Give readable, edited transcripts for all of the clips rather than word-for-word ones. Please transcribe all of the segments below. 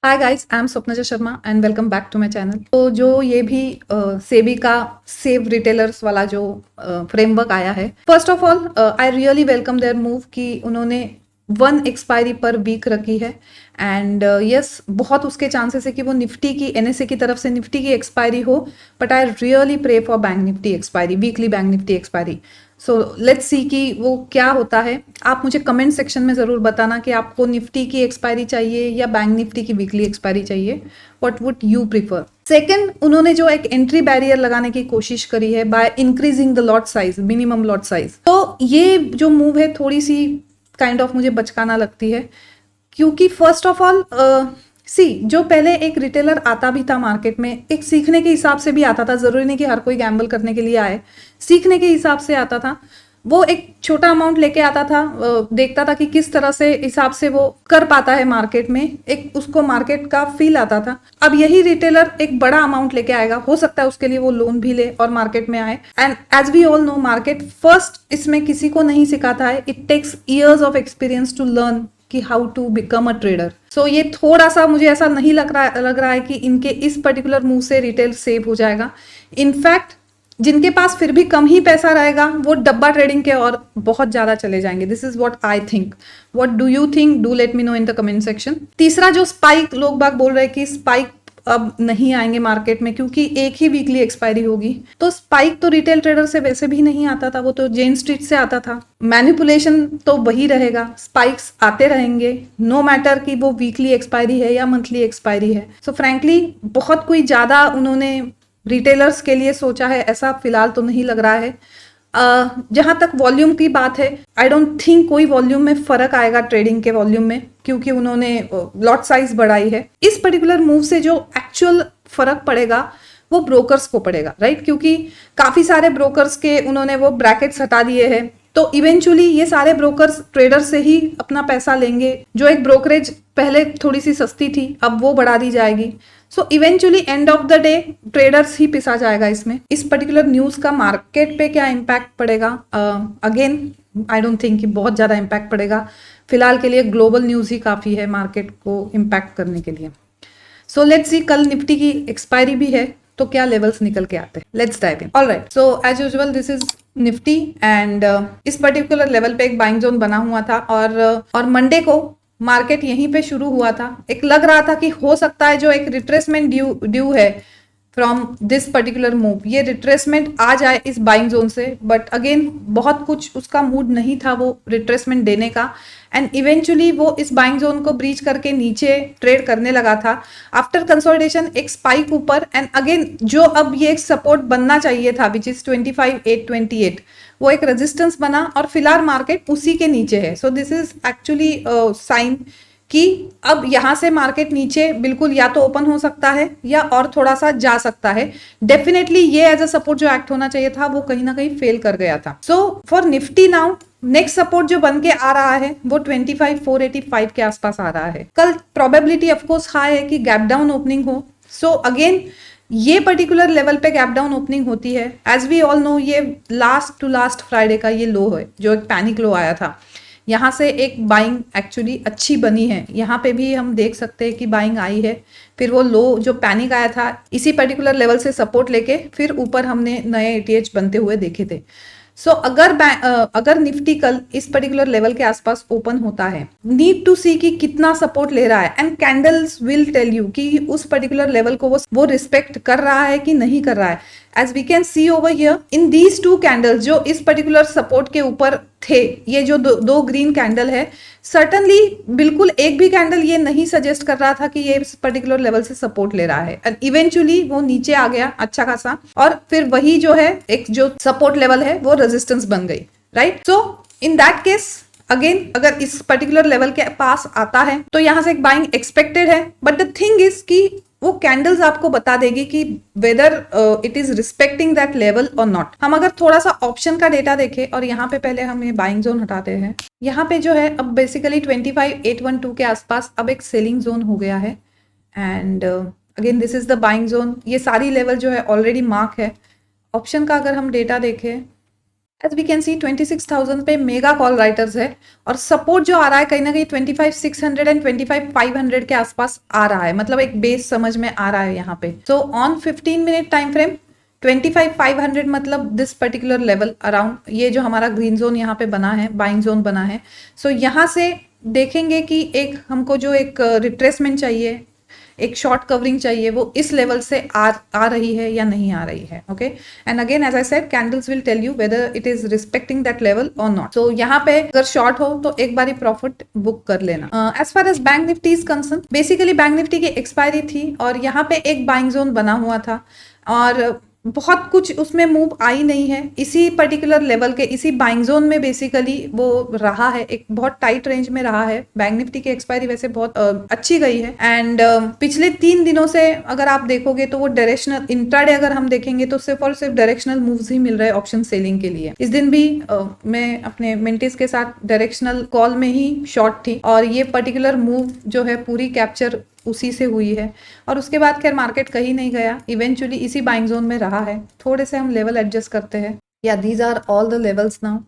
Hi guys, I am Swapnaja Sharma and welcome back to my channel. तो जो ये भी सेबी का सेव रिटेलर्स वाला जो फ्रेमवर्क आया है, first of all I really welcome their move कि उन्होंने 1 एक्सपायरी पर वीक रखी है। एंड यस, बहुत उसके चांसेस है कि वो निफ्टी की एनएसए की तरफ से निफ्टी की एक्सपायरी हो, but I really pray for bank Nifty expiry, weekly bank Nifty expiry. So let's see कि वो क्या होता है। आप मुझे कमेंट सेक्शन में ज़रूर बताना कि आपको निफ्टी की एक्सपायरी चाहिए या बैंक निफ्टी की वीकली एक्सपायरी चाहिए। What would you prefer? Second, उन्होंने जो एक एंट्री बैरियर लगाने की कोशिश करी है by increasing the lot size, minimum lot size, तो ये जो मूव है थोड़ी सी काइंड ऑफ मुझे बचकाना लगती है। क्योंकि फर्स्ट ऑफ ऑल जो पहले एक रिटेलर आता भी था मार्केट में, एक सीखने के हिसाब से भी आता था, जरूरी नहीं कि हर कोई गैम्बल करने के लिए आए, सीखने के हिसाब से आता था। वो एक छोटा अमाउंट लेके आता था, देखता था कि किस तरह से हिसाब से वो कर पाता है मार्केट में, एक उसको मार्केट का फील आता था। अब यही रिटेलर एक बड़ा अमाउंट लेके आएगा, हो सकता है उसके लिए वो लोन भी ले और मार्केट में आए। And as we all know, market first इसमें किसी को नहीं सिखाता है, it takes years of experience to learn कि how to become a trader. So ये थोड़ा सा मुझे ऐसा नहीं लग रहा है कि इनके इस पर्टिकुलर मूव से रिटेल सेव हो जाएगा। इनफैक्ट जिनके पास फिर भी कम ही पैसा रहेगा वो डब्बा ट्रेडिंग के और बहुत ज्यादा चले जाएंगे। This is what I think. What do you think? Do let me know in the comment section. तीसरा, जो स्पाइक, लोग बाग बोल रहे हैं कि स्पाइक अब नहीं आएंगे मार्केट में क्योंकि एक ही वीकली एक्सपायरी होगी। तो स्पाइक तो रिटेल ट्रेडर से वैसे भी नहीं आता था, वो तो जेन स्ट्रीट से आता था। मैनिपुलेशन तो वही रहेगा, स्पाइक्स आते रहेंगे, नो मैटर कि वो वीकली एक्सपायरी है या मंथली एक्सपायरी है। सो फ्रैंकली बहुत कोई ज्यादा उन्होंने रिटेलर्स के लिए सोचा है ऐसा फिलहाल तो नहीं लग रहा है। जहां तक वॉल्यूम की बात है, आई डोंट थिंक कोई वॉल्यूम में फर्क आएगा ट्रेडिंग के वॉल्यूम में, क्योंकि उन्होंने लॉट साइज बढ़ाई है। इस पर्टिकुलर मूव से जो एक्चुअल फर्क पड़ेगा वो ब्रोकर्स को पड़ेगा, राइट? क्योंकि काफी सारे ब्रोकर्स के उन्होंने वो ब्रैकेट्स हटा दिए हैं, तो इवेंचुअली ये सारे ब्रोकर्स ट्रेडर से ही अपना पैसा लेंगे। जो एक ब्रोकरेज पहले थोड़ी सी सस्ती थी, अब वो बढ़ा दी जाएगी। So eventually end of the day traders ही पिसा जाएगा इसमें। इस पर्टिकुलर न्यूज का मार्केट पे क्या इम्पैक्ट पड़ेगा? अगेन आई डोंट थिंक कि बहुत ज्यादा इम्पैक्ट पड़ेगा। फिलहाल के लिए ग्लोबल न्यूज ही काफी है मार्केट को इम्पैक्ट करने के लिए। सो लेट्स सी, कल निफ्टी की एक्सपायरी भी है तो क्या लेवल्स निकल के आते हैं। Let's dive in. Alright, so as usual this is Nifty and इस पर्टिकुलर लेवल पे एक बाइंग जोन बना हुआ था और मंडे को मार्केट यहीं पे शुरू हुआ था। एक लग रहा था कि हो सकता है जो एक रिट्रेसमेंट ड्यू है फ्रॉम दिस पर्टिकुलर मूव, ये रिट्रेसमेंट आ जाए इस बाइंग जोन से, बट अगेन बहुत कुछ उसका मूड नहीं था वो रिट्रेसमेंट देने का। एंड इवेंचुअली वो इस बाइंग जोन को ब्रीच करके नीचे ट्रेड करने लगा था। आफ्टर कंसोलिडेशन एक स्पाइक ऊपर, एंड अगेन जो अब ये एक सपोर्ट बनना चाहिए था विच इज 25,828, वो एक रेजिस्टेंस बना और फिलहाल मार्केट उसी के नीचे है। So this is actually sign कि अब यहां से मार्केट नीचे बिल्कुल या तो ओपन हो सकता है या और थोड़ा सा जा सकता है। डेफिनेटली ये एज अ सपोर्ट जो एक्ट होना चाहिए था वो कहीं ना कहीं फेल कर गया था। So for Nifty now next support जो बन के आ रहा है वो 25,485 के आसपास आ रहा है। कल प्रोबेबिलिटी ऑफकोर्स हाई है कि गैप डाउन ओपनिंग हो। सो अगेन ये पर्टिकुलर लेवल पे गैप डाउन ओपनिंग होती है। एज वी ऑल नो, ये लास्ट टू लास्ट फ्राइडे का ये लो है जो एक पैनिक लो आया था। यहाँ से एक बाइंग एक्चुअली अच्छी बनी है, यहाँ पे भी हम देख सकते हैं कि बाइंग आई है। फिर वो लो जो पैनिक आया था इसी पर्टिकुलर लेवल से सपोर्ट लेके फिर ऊपर हमने नए एटीएच बनते हुए देखे थे। सो अगर निफ्टी कल इस पर्टिकुलर लेवल के आसपास ओपन होता है, नीड टू सी कि कितना सपोर्ट ले रहा है, and candles will tell you कि उस पर्टिकुलर लेवल को वो रिस्पेक्ट कर रहा है कि नहीं कर रहा है। As we can see over here in these 2 candles जो इस पर्टिकुलर सपोर्ट के ऊपर थे, ये जो दो ग्रीन कैंडल है, सर्टनली बिल्कुल एक भी कैंडल ये नहीं सजेस्ट कर रहा था कि ये इस पर्टिकुलर लेवल से सपोर्ट ले रहा है। एंड इवेंचुअली वो नीचे आ गया अच्छा खासा, और फिर वही जो है एक जो सपोर्ट लेवल है वो रेजिस्टेंस बन गई, right? So in that case again अगर इस पर्टिकुलर लेवल के पास आता है तो यहां से एक बाइंग एक्सपेक्टेड है। बट द थिंग इज कि वो कैंडल्स आपको बता देगी कि weather it is respecting that level और नॉट। हम अगर थोड़ा सा ऑप्शन का डेटा देखें, और यहाँ पे पहले हम ये बाइंग जोन हटाते हैं, यहाँ पे जो है अब बेसिकली 25,812 के आसपास अब एक सेलिंग जोन हो गया है। And again this is the buying zone. ये सारी लेवल जो है ऑलरेडी मार्क है। ऑप्शन का अगर हम डेटा देखें एज वी कैन सी 26,000 पे मेगा कॉल राइटर्स है और सपोर्ट जो आ रहा है कहीं ना कहीं 25,600 एंड 25,500 के आसपास आ रहा है, मतलब एक बेस समझ में आ रहा है यहाँ पे। So on 15 minute time frame 25,500 मतलब दिस पर्टिकुलर लेवल अराउंड, ये जो हमारा ग्रीन जोन यहाँ पे बना है, बाइंग जोन बना है। सो यहाँ से देखेंगे कि एक हमको जो एक रिट्रेसमेंट चाहिए, एक शॉर्ट कवरिंग चाहिए, वो इस लेवल से आ रही है या नहीं आ रही है। Okay, and again as I said candles will tell you whether it is respecting that level और नॉट। सो यहाँ पे अगर शॉर्ट हो तो एक बारी प्रॉफिट बुक कर लेना। As far as bank Nifty is concern, basically bank Nifty की एक्सपायरी थी और यहाँ पे एक बाइंग जोन बना हुआ था और बहुत कुछ उसमें मूव आई नहीं है, इसी पर्टिकुलर लेवल के इसी बाइंग जोन में बेसिकली वो रहा है, एक बहुत टाइट रेंज में रहा है। बैंक निफ्टी की एक्सपायरी वैसे बहुत अच्छी गई है एंड पिछले 3 दिनों से अगर आप देखोगे तो वो डायरेक्शनल, इंट्राडे अगर हम देखेंगे तो सिर्फ और सिर्फ डायरेक्शनल मूव्स ही मिल रहे हैं ऑप्शन सेलिंग के लिए। इस दिन भी मैं अपने मिंटीज के साथ डायरेक्शनल कॉल में ही शॉर्ट थी और ये पर्टिकुलर मूव जो है पूरी कैप्चर उसी से हुई है और उसके बाद खैर मार्केट कहीं नहीं गया, इवेंचुअली इसी बाइंग जोन में रहा है। थोड़े से हम लेवल एडजस्ट करते हैं, या these are all the levels now.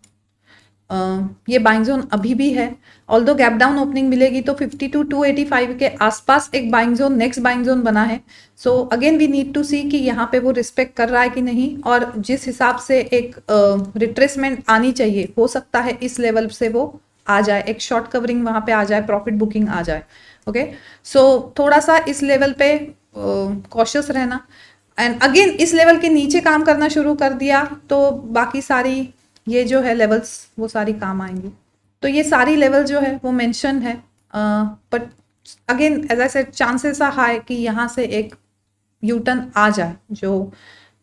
ये बाइंग जोन अभी भी है, ऑल्दो गैप डाउन ओपनिंग मिलेगी तो 52,285 के आसपास एक buying zone, next buying zone बना है। So again we need to see कि यहाँ पे वो रिस्पेक्ट कर रहा है कि नहीं, और जिस हिसाब से एक रिट्रेसमेंट आनी चाहिए, हो सकता है इस लेवल से वो आ जाए, एक शॉर्ट कवरिंग वहाँ पे आ जाए, प्रॉफिट बुकिंग आ जाए। ओके, सो थोड़ा सा इस लेवल पे कॉशियस रहना एंड अगेन इस लेवल के नीचे काम करना शुरू कर दिया तो बाकी सारी ये जो है लेवल्स वो सारी काम आएंगी। तो ये सारी लेवल जो है वो मेंशन है, but again as I said chances are high कि यहाँ से एक यूटर्न आ जाए जो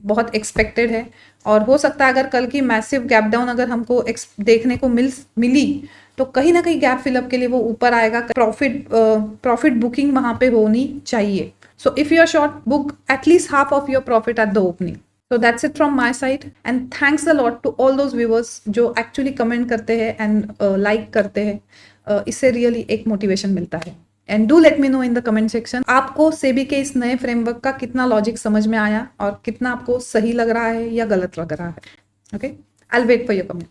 बहुत एक्सपेक्टेड है। और हो सकता है अगर कल की मैसिव गैप डाउन अगर हमको देखने को मिली तो कहीं ना कहीं गैप फिलअप के लिए वो ऊपर आएगा, प्रॉफिट बुकिंग वहां पे होनी चाहिए। So if you are short, book at least half of your profit at the opening. So that's it from my side and thanks a lot to all those viewers जो actually comment करते हैं and like करते हैं, इससे really एक motivation मिलता है। And do let me know in the comment section आपको सेबी के इस नए फ्रेमवर्क का कितना लॉजिक समझ में आया और कितना आपको सही लग रहा है या गलत लग रहा है। Okay, I'll wait for your comment.